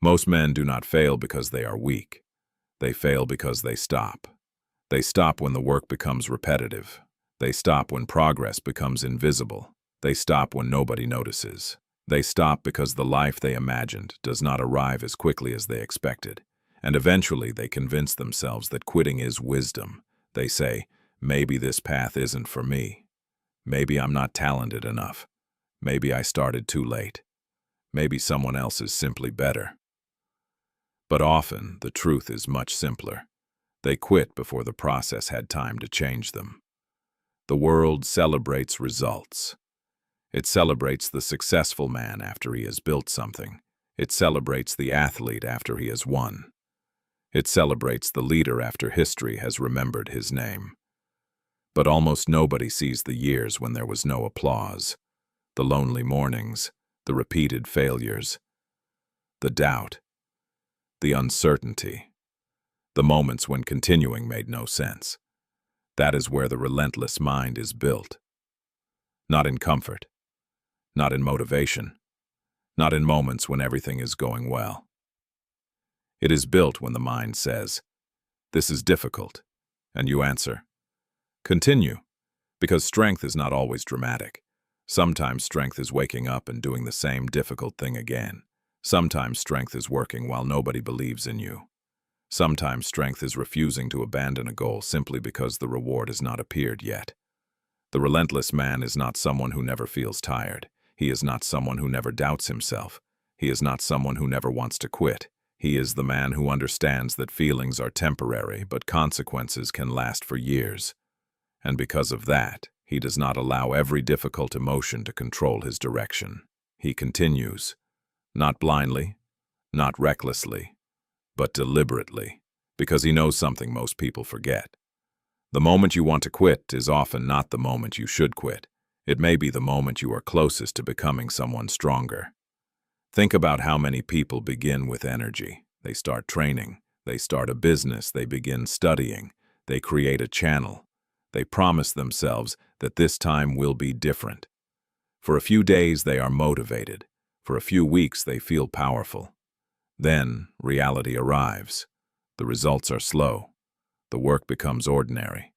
Most men do not fail because they are weak. They fail because they stop. They stop when the work becomes repetitive. They stop when progress becomes invisible. They stop when nobody notices. They stop because the life they imagined does not arrive as quickly as they expected. And eventually they convince themselves that quitting is wisdom. They say, maybe this path isn't for me. Maybe I'm not talented enough. Maybe I started too late. Maybe someone else is simply better. But often, the truth is much simpler. They quit before the process had time to change them. The world celebrates results. It celebrates the successful man after he has built something. It celebrates the athlete after he has won. It celebrates the leader after history has remembered his name. But almost nobody sees the years when there was no applause, the lonely mornings, the repeated failures, the doubt, the uncertainty, the moments when continuing made no sense. That is where the relentless mind is built. Not in comfort, not in motivation, not in moments when everything is going well. It is built when the mind says, "This is difficult," and you answer, "Continue," because strength is not always dramatic. Sometimes strength is waking up and doing the same difficult thing again. Sometimes strength is working while nobody believes in you. Sometimes strength is refusing to abandon a goal simply because the reward has not appeared yet. The relentless man is not someone who never feels tired. He is not someone who never doubts himself. He is not someone who never wants to quit. He is the man who understands that feelings are temporary, but consequences can last for years. And because of that, he does not allow every difficult emotion to control his direction. He continues, not blindly, not recklessly, but deliberately, because he knows something most people forget. The moment you want to quit is often not the moment you should quit. It may be the moment you are closest to becoming someone stronger. Think about how many people begin with energy. They start training, they start a business, they begin studying, they create a channel. They promise themselves that this time will be different. For a few days they are motivated. For a few weeks they feel powerful. Then reality arrives. The results are slow. The work becomes ordinary.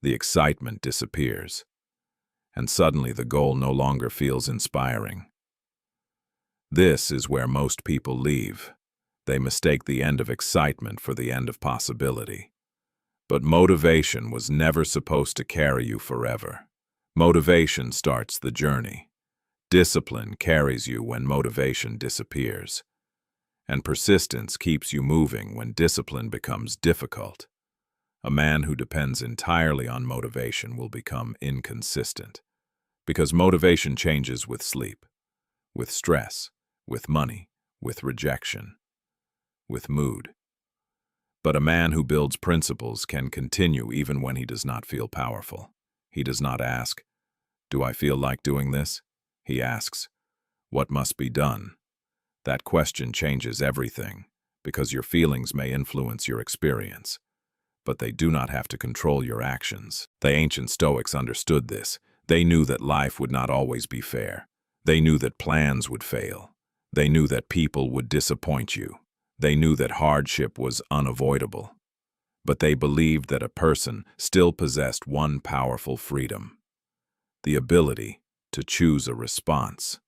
The excitement disappears. And suddenly the goal no longer feels inspiring. This is where most people leave. They mistake the end of excitement for the end of possibility. But motivation was never supposed to carry you forever. Motivation starts the journey. Discipline carries you when motivation disappears. And persistence keeps you moving when discipline becomes difficult. A man who depends entirely on motivation will become inconsistent. Because motivation changes with sleep, with stress, with money, with rejection, with mood. But a man who builds principles can continue even when he does not feel powerful. He does not ask, "Do I feel like doing this?" He asks, "What must be done?" That question changes everything, because your feelings may influence your experience, but they do not have to control your actions. The ancient Stoics understood this. They knew that life would not always be fair. They knew that plans would fail. They knew that people would disappoint you. They knew that hardship was unavoidable. But they believed that a person still possessed one powerful freedom: the ability to choose a response.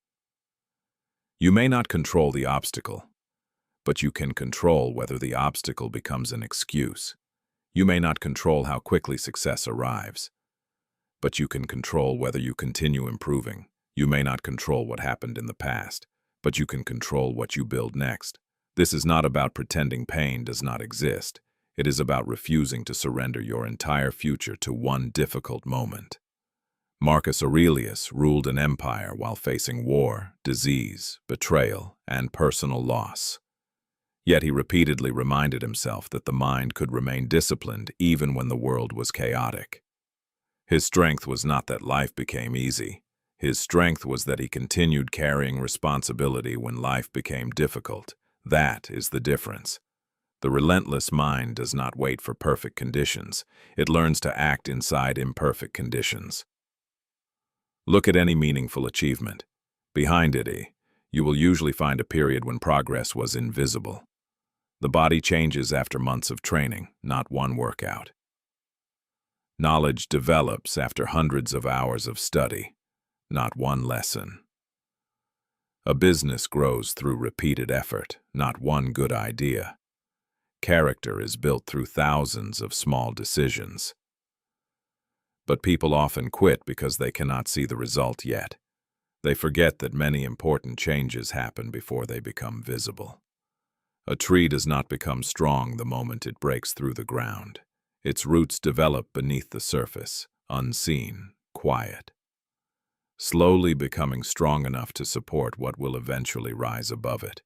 You may not control the obstacle, but you can control whether the obstacle becomes an excuse. You may not control how quickly success arrives, but you can control whether you continue improving. You may not control what happened in the past, but you can control what you build next. This is not about pretending pain does not exist. It is about refusing to surrender your entire future to one difficult moment. Marcus Aurelius ruled an empire while facing war, disease, betrayal, and personal loss. Yet he repeatedly reminded himself that the mind could remain disciplined even when the world was chaotic. His strength was not that life became easy. His strength was that he continued carrying responsibility when life became difficult. That is the difference. The relentless mind does not wait for perfect conditions. It learns to act inside imperfect conditions. Look at any meaningful achievement. Behind it, You will usually find a period when progress was invisible. The body changes after months of training, not one workout. Knowledge develops after hundreds of hours of study, not one lesson. A business grows through repeated effort, not one good idea. Character is built through thousands of small decisions. But people often quit because they cannot see the result yet. They forget that many important changes happen before they become visible. A tree does not become strong the moment it breaks through the ground. Its roots develop beneath the surface, unseen, quiet, slowly becoming strong enough to support what will eventually rise above it.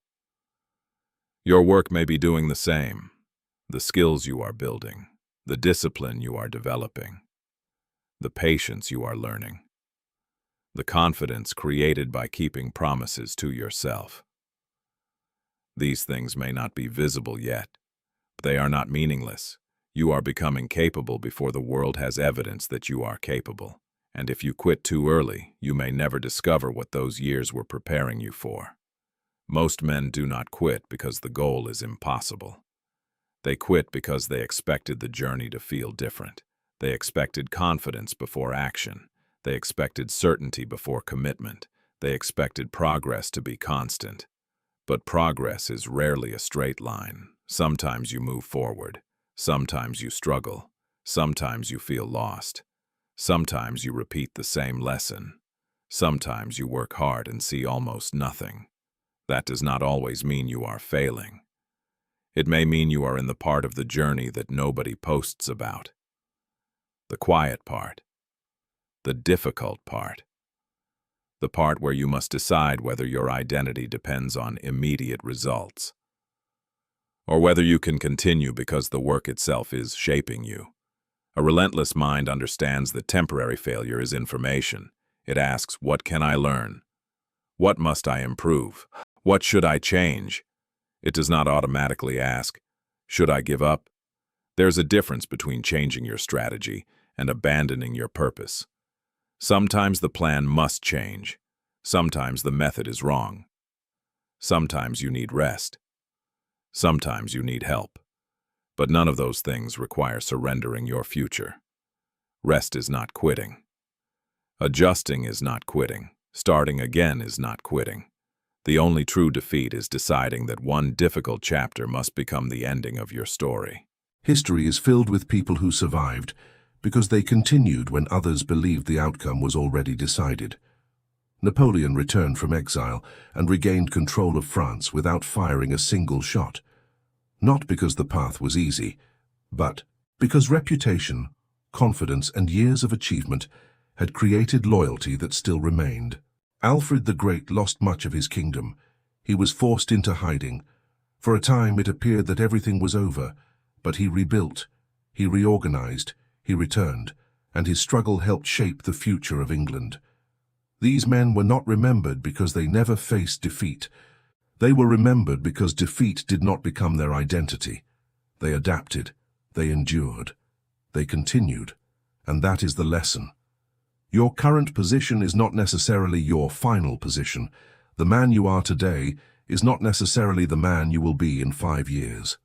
Your work may be doing the same. The skills you are building, the discipline you are developing, the patience you are learning, the confidence created by keeping promises to yourself. These things may not be visible yet, but they are not meaningless. You are becoming capable before the world has evidence that you are capable. And if you quit too early, you may never discover what those years were preparing you for. Most men do not quit because the goal is impossible. They quit because they expected the journey to feel different. They expected confidence before action. They expected certainty before commitment. They expected progress to be constant. But progress is rarely a straight line. Sometimes you move forward. Sometimes you struggle. Sometimes you feel lost. Sometimes you repeat the same lesson. Sometimes you work hard and see almost nothing. That does not always mean you are failing. It may mean you are in the part of the journey that nobody posts about. The quiet part. The difficult part. The part where you must decide whether your identity depends on immediate results, or whether you can continue because the work itself is shaping you. A relentless mind understands that temporary failure is information. It asks, what can I learn? What must I improve? What should I change? It does not automatically ask, should I give up? There's a difference between changing your strategy and abandoning your purpose. Sometimes the plan must change. Sometimes the method is wrong. Sometimes you need rest. Sometimes you need help. But none of those things require surrendering your future. Rest is not quitting. Adjusting is not quitting. Starting again is not quitting. The only true defeat is deciding that one difficult chapter must become the ending of your story. History is filled with people who survived because they continued when others believed the outcome was already decided. Napoleon returned from exile and regained control of France without firing a single shot. Not because the path was easy, but because reputation, confidence, and years of achievement had created loyalty that still remained. Alfred the Great lost much of his kingdom. He was forced into hiding. For a time it appeared that everything was over, but he rebuilt, he reorganized, he returned, and his struggle helped shape the future of England. These men were not remembered because they never faced defeat. They were remembered because defeat did not become their identity. They adapted, they endured, they continued, and that is the lesson. Your current position is not necessarily your final position. The man you are today is not necessarily the man you will be in 5 years.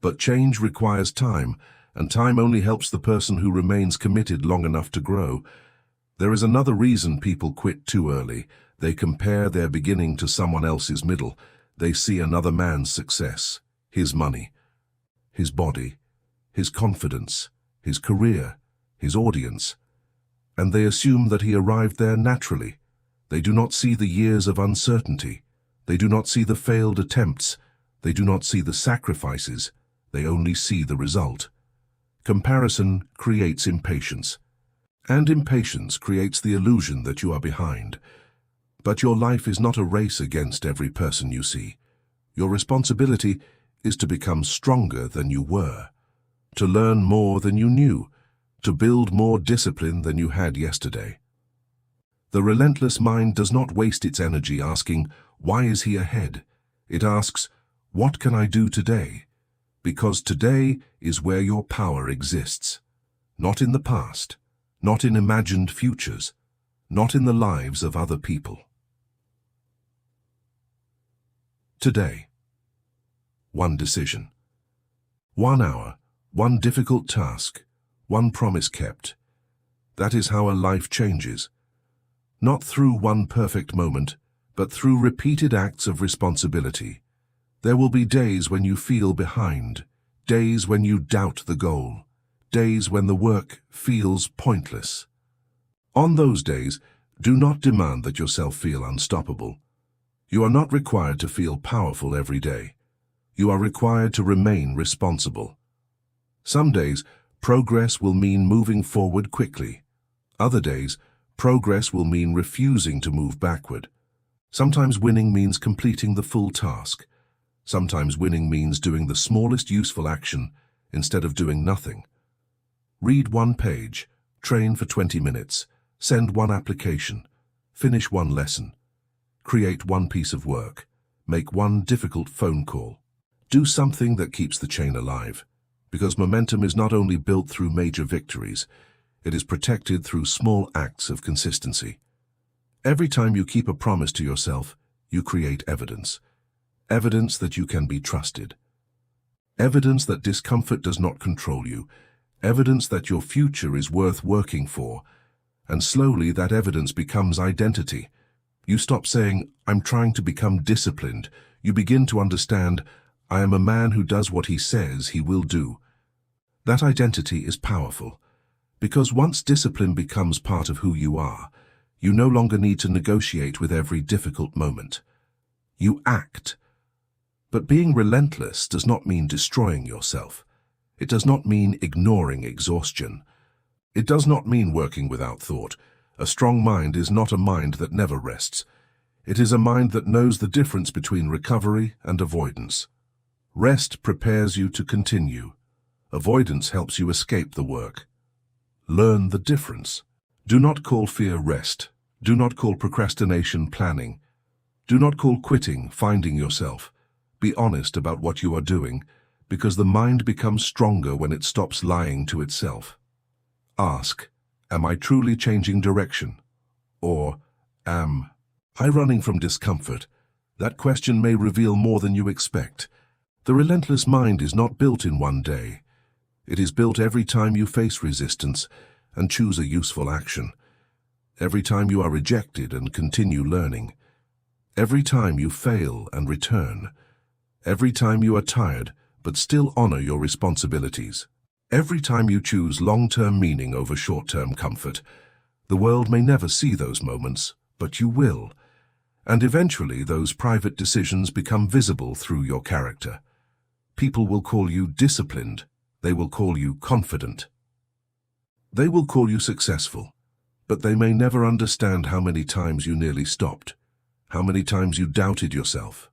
But change requires time, and time only helps the person who remains committed long enough to grow. There is another reason people quit too early. They compare their beginning to someone else's middle. They see another man's success, his money, his body, his confidence, his career, his audience, and they assume that he arrived there naturally. They do not see the years of uncertainty. They do not see the failed attempts. They do not see the sacrifices. They only see the result. Comparison creates impatience, and impatience creates the illusion that you are behind. But your life is not a race against every person you see. Your responsibility is to become stronger than you were, to learn more than you knew, to build more discipline than you had yesterday. The relentless mind does not waste its energy asking, why is he ahead? It asks, what can I do today? Because today is where your power exists. Not in the past, not in imagined futures, not in the lives of other people. Today. One decision. 1 hour, one difficult task, one promise kept. That is how a life changes. Not through one perfect moment, but through repeated acts of responsibility. There will be days when you feel behind, days when you doubt the goal, days when the work feels pointless. On those days, do not demand that yourself feel unstoppable. You are not required to feel powerful every day. You are required to remain responsible. Some days, progress will mean moving forward quickly. Other days, progress will mean refusing to move backward. Sometimes winning means completing the full task. Sometimes winning means doing the smallest useful action instead of doing nothing. Read 1 page, train for 20 minutes, send 1 application, finish 1 lesson, create 1 piece of work, make 1 difficult phone call. Do something that keeps the chain alive, because momentum is not only built through major victories, it is protected through small acts of consistency. Every time you keep a promise to yourself, you create evidence. Evidence that you can be trusted. Evidence that discomfort does not control you. Evidence that your future is worth working for. And slowly that evidence becomes identity. You stop saying, "I'm trying to become disciplined." You begin to understand, "I am a man who does what he says he will do." That identity is powerful, because once discipline becomes part of who you are, you no longer need to negotiate with every difficult moment. You act. But being relentless does not mean destroying yourself. It does not mean ignoring exhaustion. It does not mean working without thought. A strong mind is not a mind that never rests. It is a mind that knows the difference between recovery and avoidance. Rest prepares you to continue. Avoidance helps you escape the work. Learn the difference. Do not call fear rest. Do not call procrastination planning. Do not call quitting finding yourself. Be honest about what you are doing, because the mind becomes stronger when it stops lying to itself. Ask, am I truly changing direction? Or, am I running from discomfort? That question may reveal more than you expect. The relentless mind is not built in one day. It is built every time you face resistance and choose a useful action. Every time you are rejected and continue learning. Every time you fail and return. Every time you are tired but still honor your responsibilities. Every time you choose long-term meaning over short-term comfort. The world may never see those moments, but you will. And eventually those private decisions become visible through your character. People will call you disciplined. They will call you confident. They will call you successful. But they may never understand how many times you nearly stopped. How many times you doubted yourself.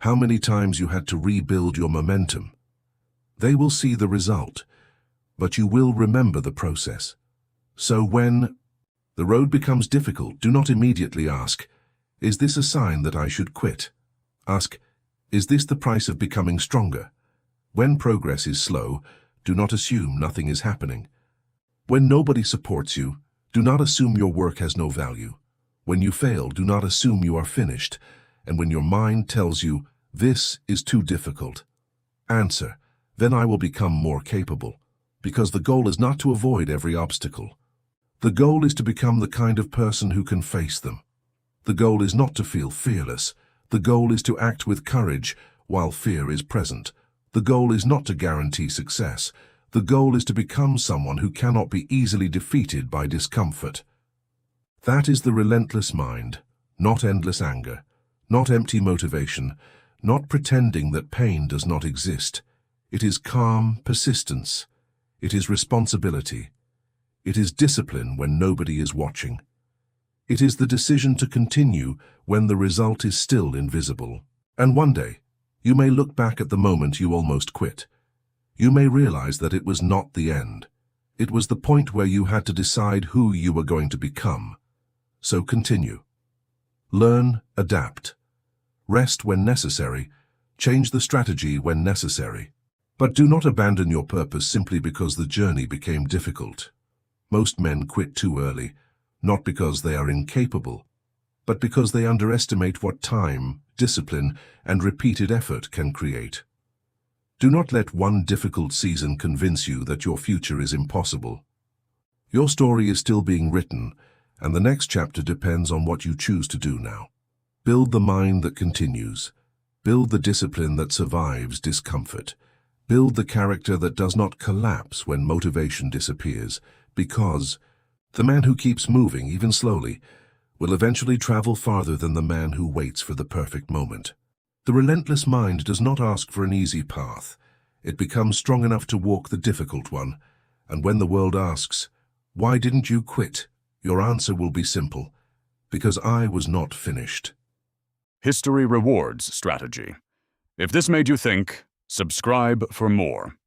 How many times you had to rebuild your momentum. They will see the result, but you will remember the process. So when the road becomes difficult, do not immediately ask, "Is this a sign that I should quit?" Ask, "Is this the price of becoming stronger?" When progress is slow, do not assume nothing is happening. When nobody supports you, do not assume your work has no value. When you fail, do not assume you are finished. And when your mind tells you, "This is too difficult," answer, "Then I will become more capable." Because the goal is not to avoid every obstacle. The goal is to become the kind of person who can face them. The goal is not to feel fearless. The goal is to act with courage while fear is present. The goal is not to guarantee success. The goal is to become someone who cannot be easily defeated by discomfort. That is the relentless mind, not endless anger, not empty motivation, not pretending that pain does not exist. It is calm persistence. It is responsibility. It is discipline when nobody is watching. It is the decision to continue when the result is still invisible. And one day, you may look back at the moment you almost quit. You may realize that it was not the end. It was the point where you had to decide who you were going to become. So continue. Learn, adapt. Rest when necessary. Change the strategy when necessary. But do not abandon your purpose simply because the journey became difficult. Most men quit too early, not because they are incapable, but because they underestimate what time, discipline, and repeated effort can create. Do not let one difficult season convince you that your future is impossible. Your story is still being written, and the next chapter depends on what you choose to do now. Build the mind that continues. Build the discipline that survives discomfort. Build the character that does not collapse when motivation disappears, because the man who keeps moving, even slowly, will eventually travel farther than the man who waits for the perfect moment. The relentless mind does not ask for an easy path. It becomes strong enough to walk the difficult one, and when the world asks, "Why didn't you quit?" your answer will be simple: because I was not finished. History rewards strategy. If this made you think, subscribe for more.